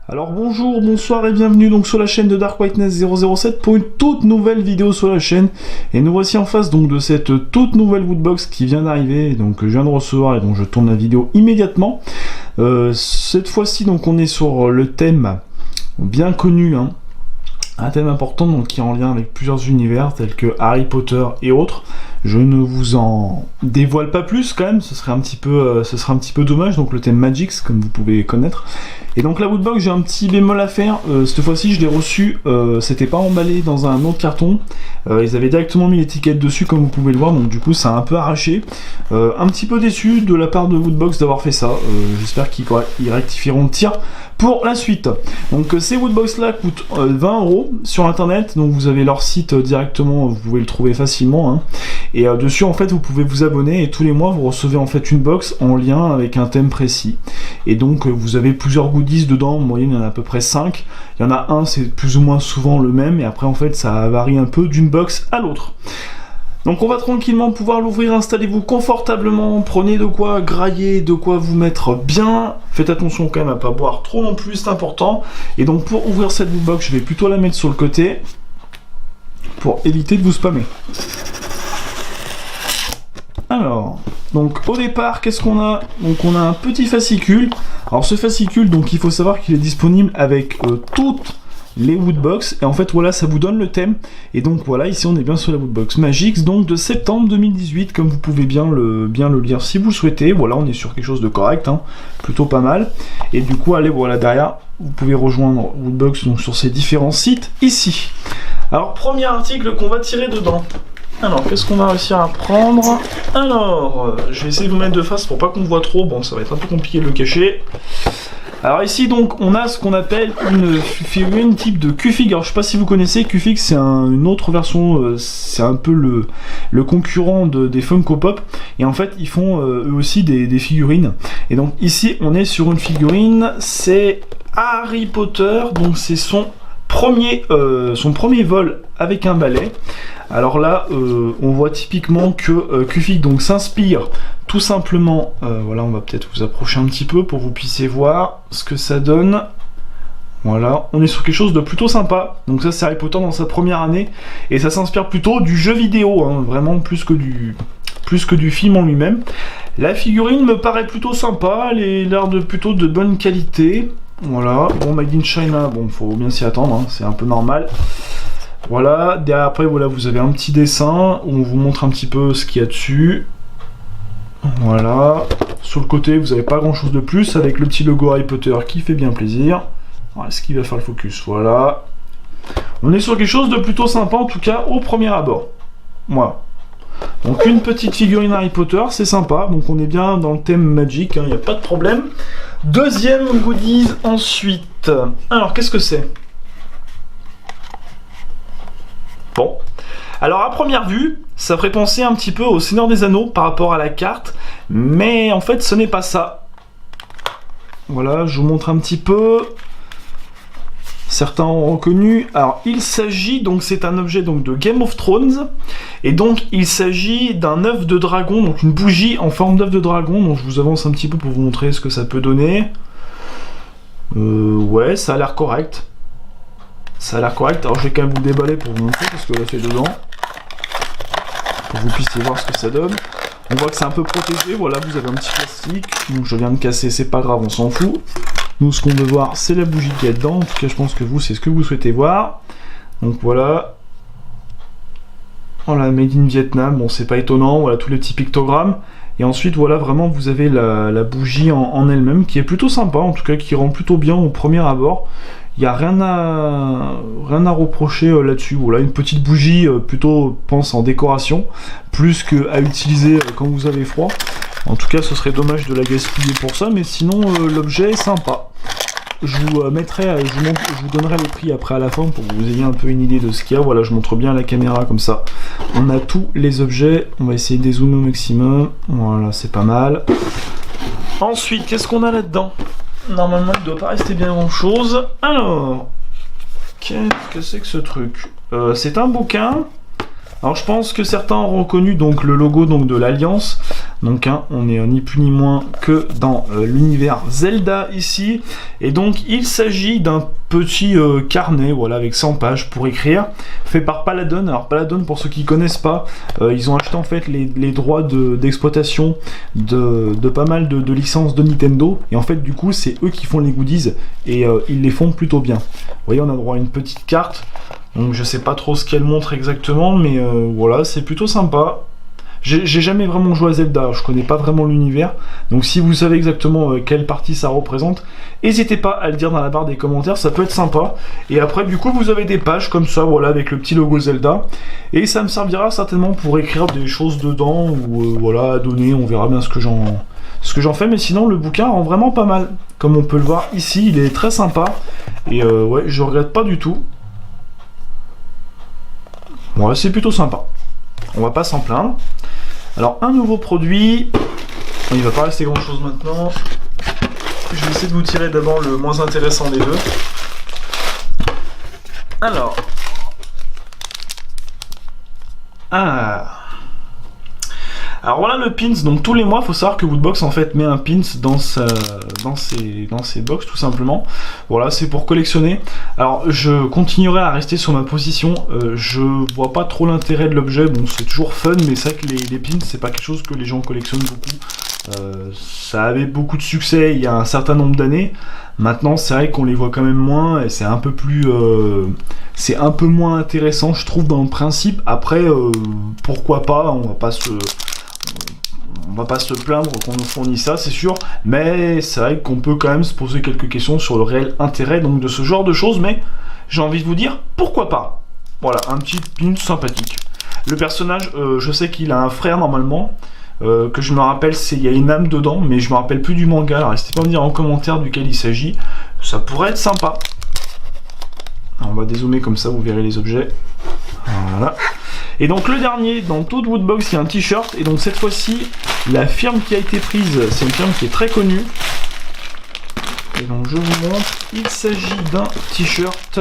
Alors bonjour, bonsoir et bienvenue donc sur la chaîne de Dark Whiteness 007 pour une toute nouvelle vidéo sur la chaîne. Et nous voici en face donc de cette toute nouvelle woodbox qui vient d'arriver, donc je viens de recevoir et donc je tourne la vidéo immédiatement. Cette fois-ci donc on est sur le thème bien connu, un thème important donc qui est en lien avec plusieurs univers tels que Harry Potter et autres. Je ne vous en dévoile pas plus quand même, ce serait un petit peu dommage, donc le thème Magix comme vous pouvez connaître. Et donc la woodbox, j'ai un petit bémol à faire, cette fois-ci je l'ai reçu, c'était pas emballé dans un autre carton, ils avaient directement mis l'étiquette dessus comme vous pouvez le voir, donc du coup ça a un peu arraché. Un petit peu déçu de la part de Woodbox d'avoir fait ça, j'espère qu'ils rectifieront le tir pour la suite. Donc ces woodbox là coûtent 20 € sur internet, donc vous avez leur site directement, vous pouvez le trouver facilement, et dessus en fait vous pouvez vous abonner et tous les mois vous recevez en fait une box en lien avec un thème précis. Et donc vous avez plusieurs goodies dedans, en moyenne il y en a à peu près 5. Il y en a un, c'est plus ou moins souvent le même, et après en fait ça varie un peu d'une box à l'autre. Donc on va tranquillement pouvoir l'ouvrir, installez-vous confortablement, prenez de quoi grailler, de quoi vous mettre bien. Faites attention quand même à pas boire trop non plus, c'est important. Et donc pour ouvrir cette box, je vais plutôt la mettre sur le côté, pour éviter de vous spammer. Alors, donc au départ, qu'est-ce qu'on a? Donc on a un petit fascicule. Alors ce fascicule, donc il faut savoir qu'il est disponible avec toutes les woodbox, et en fait voilà, ça vous donne le thème. Et donc voilà, ici on est bien sur la woodbox Magix, donc de septembre 2018, comme vous pouvez bien le lire si vous le souhaitez. Voilà, on est sur quelque chose de correct, plutôt pas mal. Et du coup, allez, voilà, derrière, vous pouvez rejoindre Woodbox donc sur ces différents sites ici. Alors, premier article qu'on va tirer dedans. Alors, qu'est-ce qu'on va réussir à prendre? Alors, je vais essayer de vous mettre de face pour pas qu'on voit trop. Bon, ça va être un peu compliqué de le cacher. Alors ici, donc, on a ce qu'on appelle une figurine type de Q-Fig. Alors, je sais pas si vous connaissez, Q-Fig, c'est une autre version, c'est un peu le concurrent des Funko Pop. Et en fait, ils font eux aussi des figurines. Et donc, ici, on est sur une figurine, c'est Harry Potter. Donc, c'est son premier vol avec un balai. Alors là, on voit typiquement que Q-Fig donc s'inspire tout simplement, voilà, on va peut-être vous approcher un petit peu pour que vous puissiez voir ce que ça donne. Voilà, on est sur quelque chose de plutôt sympa. Donc ça, c'est Harry Potter dans sa première année, et ça s'inspire plutôt du jeu vidéo, vraiment plus que du film en lui-même. La figurine me paraît plutôt sympa, elle est l'air plutôt de bonne qualité. Voilà, bon, Made in China, bon, faut bien s'y attendre, c'est un peu normal. Voilà, derrière, après, voilà, vous avez un petit dessin où on vous montre un petit peu ce qu'il y a dessus. Voilà, sur le côté, vous n'avez pas grand chose de plus, avec le petit logo Harry Potter qui fait bien plaisir. Est-ce qu'il va faire le focus? Voilà. On est sur quelque chose de plutôt sympa, en tout cas, au premier abord. Voilà. Donc, une petite figurine Harry Potter, c'est sympa. Donc, on est bien dans le thème Magic, il n'y a pas de problème. Deuxième goodies ensuite. Alors, qu'est-ce que c'est? Bon, alors à première vue, ça ferait penser un petit peu au Seigneur des Anneaux par rapport à la carte, mais en fait ce n'est pas ça. Voilà, je vous montre un petit peu. Certains ont reconnu. Alors il s'agit, donc c'est un objet donc de Game of Thrones, et donc il s'agit d'un œuf de dragon, donc une bougie en forme d'œuf de dragon, donc je vous avance un petit peu pour vous montrer ce que ça peut donner. Ouais, ça a l'air correct. Ça a l'air correct, alors je vais quand même vous le déballer pour vous montrer parce que là c'est dedans. Pour que vous puissiez voir ce que ça donne. On voit que c'est un peu protégé, voilà, vous avez un petit plastique. Donc je viens de casser, c'est pas grave, on s'en fout. Nous ce qu'on veut voir c'est la bougie qu'il y a dedans. En tout cas je pense que vous c'est ce que vous souhaitez voir. Donc voilà. Voilà, Made in Vietnam, bon c'est pas étonnant, voilà tous les petits pictogrammes. Et ensuite voilà, vraiment vous avez la bougie en elle-même qui est plutôt sympa, en tout cas qui rend plutôt bien au premier abord. Il n'y a rien à reprocher là-dessus. Voilà, une petite bougie plutôt, pense, en décoration, plus qu'à utiliser quand vous avez froid. En tout cas, ce serait dommage de la gaspiller pour ça, mais sinon, l'objet est sympa. Je vous donnerai le prix après à la fin pour que vous ayez un peu une idée de ce qu'il y a. Voilà, je montre bien à la caméra comme ça. On a tous les objets. On va essayer de dézoomer au maximum. Voilà, c'est pas mal. Ensuite, qu'est-ce qu'on a là-dedans ? Normalement, il ne doit pas rester bien grand-chose. Alors, qu'est-ce que c'est que ce truc? C'est un bouquin. Alors, je pense que certains ont reconnu donc le logo donc de l'Alliance. Donc on n'est ni plus ni moins que dans l'univers Zelda ici. Et donc il s'agit d'un petit carnet, voilà, avec 100 pages pour écrire, fait par Paladon. Alors Paladon, pour ceux qui connaissent pas, ils ont acheté en fait les droits d'exploitation de pas mal de licences de Nintendo. Et en fait du coup c'est eux qui font les goodies et ils les font plutôt bien. Vous voyez, on a droit à une petite carte. Donc je sais pas trop ce qu'elle montre exactement, mais voilà, c'est plutôt sympa. J'ai jamais vraiment joué à Zelda, je connais pas vraiment l'univers, donc si vous savez exactement quelle partie ça représente, n'hésitez pas à le dire dans la barre des commentaires, ça peut être sympa. Et après du coup vous avez des pages comme ça, voilà, avec le petit logo Zelda, et ça me servira certainement pour écrire des choses dedans, ou voilà, à donner, on verra bien ce que j'en fais, mais sinon le bouquin rend vraiment pas mal. Comme on peut le voir ici, il est très sympa, et ouais, je regrette pas du tout. Ouais, c'est plutôt sympa. On va pas s'en plaindre. Alors, un nouveau produit. Il va pas rester grand chose maintenant. Je vais essayer de vous tirer d'abord le moins intéressant des deux. Alors. Alors voilà le pins, donc tous les mois, il faut savoir que Woodbox en fait met un pins dans ses box tout simplement. Voilà, c'est pour collectionner. Alors je continuerai à rester sur ma position, je vois pas trop l'intérêt de l'objet, bon c'est toujours fun, mais c'est vrai que les pins c'est pas quelque chose que les gens collectionnent beaucoup. Ça avait beaucoup de succès il y a un certain nombre d'années. Maintenant c'est vrai qu'on les voit quand même moins et c'est un peu plus c'est un peu moins intéressant je trouve dans le principe. Après pourquoi pas, on va pas se plaindre qu'on nous fournit ça, c'est sûr, mais c'est vrai qu'on peut quand même se poser quelques questions sur le réel intérêt donc de ce genre de choses, mais j'ai envie de vous dire pourquoi pas. Voilà, un petit pin sympathique. Le personnage, je sais qu'il a un frère normalement, que je me rappelle, il y a une âme dedans, mais je me rappelle plus du manga, alors n'hésitez pas à me dire en commentaire duquel il s'agit, ça pourrait être sympa. Alors, on va dézoomer comme ça, vous verrez les objets. Voilà. Et donc le dernier, dans toute Woodbox, il y a un t-shirt, et donc cette fois-ci, la firme qui a été prise, c'est une firme qui est très connue. Et donc je vous montre, il s'agit d'un t-shirt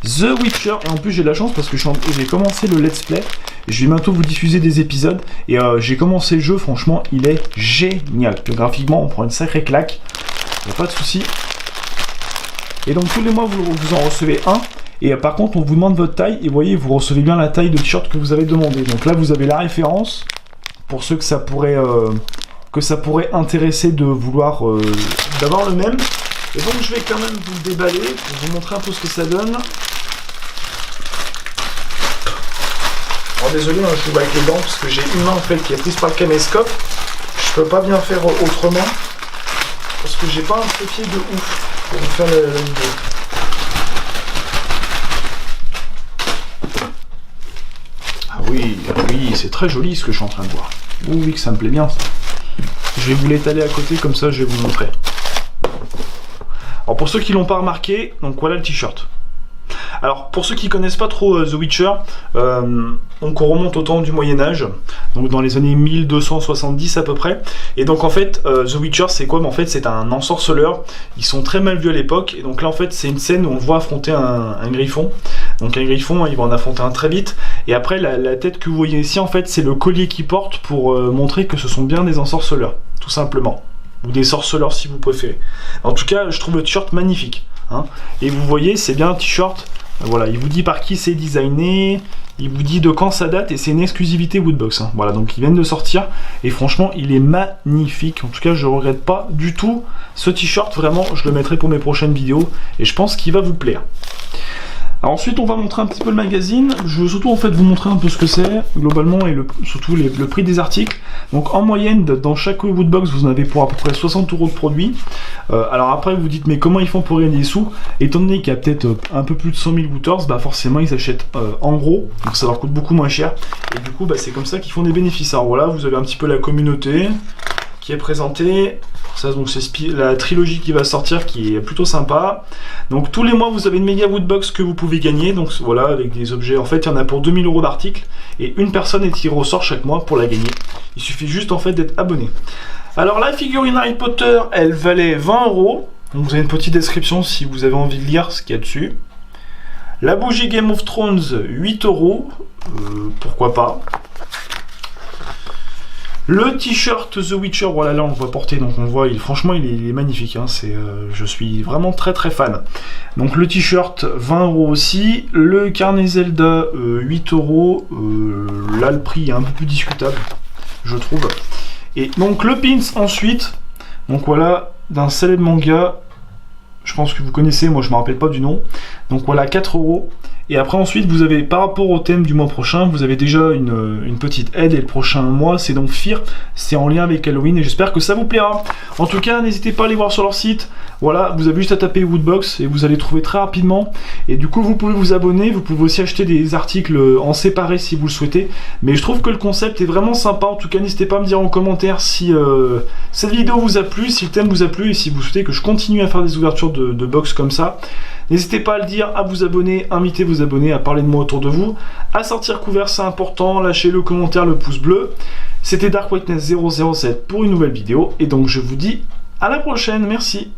The Witcher, et en plus j'ai de la chance parce que j'ai commencé le let's play, je vais bientôt vous diffuser des épisodes, et j'ai commencé le jeu, franchement, il est génial. Graphiquement, on prend une sacrée claque, y a pas de souci. Et donc tous les mois, vous en recevez un. Et par contre, on vous demande votre taille, et vous voyez, vous recevez bien la taille de t-shirt que vous avez demandé. Donc là, vous avez la référence, pour ceux que ça pourrait intéresser de vouloir d'avoir le même. Et donc, je vais quand même vous le déballer, pour vous montrer un peu ce que ça donne. Alors désolé, hein, je joue avec les dents, parce que j'ai une main en fait qui est prise par le caméscope. Je peux pas bien faire autrement, parce que j'ai pas un trépied de ouf, pour vous faire la vidéo. Oui, c'est très joli ce que je suis en train de voir. Oui, que ça me plaît bien. Je vais vous l'étaler à côté, comme ça je vais vous montrer. Alors pour ceux qui l'ont pas remarqué, donc voilà le t-shirt. Alors pour ceux qui connaissent pas trop The Witcher, donc on remonte au temps du Moyen-Âge, donc dans les années 1270 à peu près. Et donc en fait The Witcher c'est quoi? En fait c'est un ensorceleur, ils sont très mal vus à l'époque, et donc là en fait c'est une scène où on le voit affronter un griffon. Donc un griffon, il va en affronter un très vite, et après la tête que vous voyez ici en fait c'est le collier qu'il porte pour montrer que ce sont bien des ensorceleurs, tout simplement. Ou des sorceleurs si vous préférez. En tout cas je trouve le t-shirt magnifique. Hein. Et vous voyez c'est bien un t-shirt. Voilà, il vous dit par qui c'est designé, il vous dit de quand ça date, et c'est une exclusivité Woodbox. Hein. Voilà, donc ils viennent de sortir, et franchement, il est magnifique. En tout cas, je regrette pas du tout ce t-shirt, vraiment, je le mettrai pour mes prochaines vidéos, et je pense qu'il va vous plaire. Alors ensuite, on va montrer un petit peu le magazine. Je veux surtout en fait vous montrer un peu ce que c'est, globalement, et surtout le prix des articles. Donc en moyenne, dans chaque Woodbox, vous en avez pour à peu près 60 € de produits. Alors après, vous dites, mais comment ils font pour gagner des sous? Étant donné qu'il y a peut-être un peu plus de 100 000 Wooters, bah forcément, ils achètent en gros, donc ça leur coûte beaucoup moins cher. Et du coup, bah, c'est comme ça qu'ils font des bénéfices. Alors voilà, vous avez un petit peu la communauté qui est présentée. Ça, donc c'est la trilogie qui va sortir, qui est plutôt sympa. Donc tous les mois vous avez une méga Woodbox que vous pouvez gagner, donc voilà, avec des objets. En fait il y en a pour 2000 € d'articles, et une personne est tirée au sort chaque mois pour la gagner. Il suffit juste en fait d'être abonné. Alors la figurine Harry Potter, elle valait 20 €. Donc vous avez une petite description si vous avez envie de lire ce qu'il y a dessus. La bougie Game of Thrones, 8 €, pourquoi pas. Le t-shirt The Witcher, voilà, là on le voit porter, donc on voit, franchement il est magnifique, hein, je suis vraiment très très fan. Donc le t-shirt 20 € aussi, le carnet Zelda 8 €, là le prix est un peu plus discutable, je trouve. Et donc le pins ensuite, donc voilà, d'un célèbre manga, je pense que vous connaissez, moi je me rappelle pas du nom, donc voilà 4 €. Et après ensuite vous avez, par rapport au thème du mois prochain, vous avez déjà une petite aide, et le prochain mois c'est donc Fear, c'est en lien avec Halloween et j'espère que ça vous plaira. En tout cas n'hésitez pas à aller voir sur leur site, voilà, vous avez juste à taper Woodbox et vous allez trouver très rapidement. Et du coup vous pouvez vous abonner, vous pouvez aussi acheter des articles en séparé si vous le souhaitez. Mais je trouve que le concept est vraiment sympa, en tout cas n'hésitez pas à me dire en commentaire si cette vidéo vous a plu, si le thème vous a plu et si vous souhaitez que je continue à faire des ouvertures de box comme ça. N'hésitez pas à le dire, à vous abonner, invitez vos abonnés, à parler de moi autour de vous, à sortir couvert, c'est important, lâchez le commentaire, le pouce bleu. C'était Dark Whiteness 007 pour une nouvelle vidéo, et donc je vous dis à la prochaine, merci.